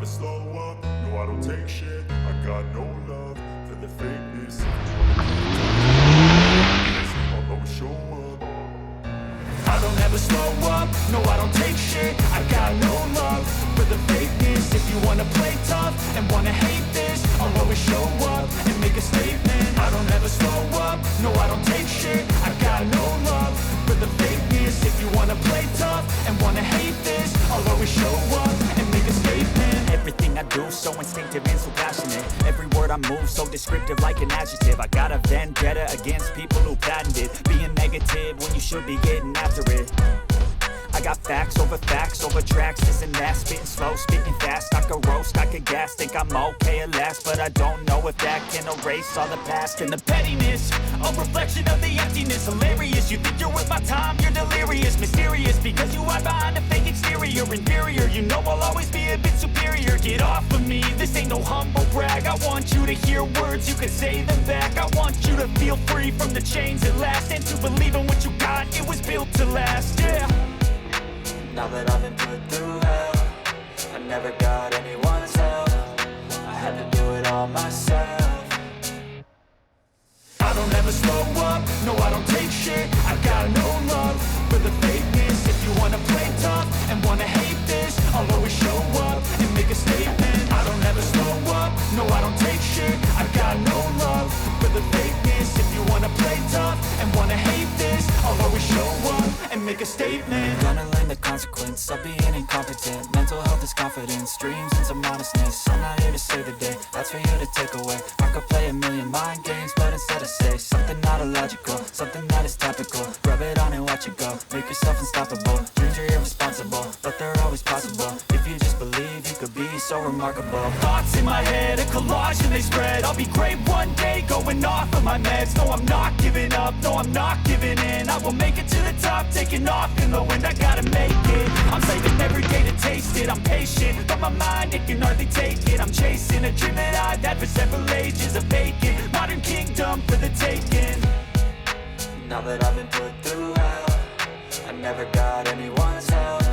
slow up, no I don't take shit. I got no love for the fakeness. I'll always show up. I don't ever slow up, no I don't take shit. I got no love for the fakeness. If you wanna play tough and wanna hate this, I'll always show up and make a statement. I don't ever slow up, no I don't take shit. I got no love for the fakeness. If you wanna play tough and wanna hate this, I'll always show up and make a statement. Everything I do so instinctive and so passionate. Every word I move so descriptive like an adjective. I got a vendetta against people who patented being negative when you should be getting after it. I got facts over tracks, this and that. Spitting slow, speaking fast. I could roast, I could gas. Think I'm okay at last, but I don't know if that can erase all the past and the pettiness. A reflection of the emptiness. Hilarious, you think you're worth my time, you're delirious. Mysterious, because you hide behind a fake exterior. Inferior, you know I'll always be a bit superior. Get off of me, this ain't no humble brag. I want you to hear words, you can say them back. I want you to feel free from the chains at last, and to believe in what you got, it was built to last, yeah. Now that I've been put through hell, I never got anyone's help. I had to do it all myself. I don't ever slow up, no I don't take shit. I got no love for the fakeness. If you wanna play tough and wanna hate this, I'll always show up and make a statement. I don't ever slow up, no I don't take shit. I got no love for the fakeness. If you wanna play tough and wanna hate this, I'll always show up and make a statement. Gonna learn the consequence of being incompetent. Mental health is confidence, dreams and some modestness. I'm not here to save the day, that's for you to take away. I could play a million mind games, but instead I say something not illogical, something that is topical. Rub it on and watch it go, make yourself unstoppable. Dreams are irresponsible, but they're always possible. If you just believe, you could be so remarkable. Thoughts in my head, a collage and they spread. I'll be great one day, going off of my meds. No, I'm not giving up, no, I'm not giving in. I will make it to the top, taking off in the wind. I gotta make it, I'm saving every day to taste it. I'm patient, but my mind, it can hardly take it. I'm chasing a dream that I've had for several ages. A vacant, modern kingdom for the taking. Now that I've been put through hell, I never got anyone's help.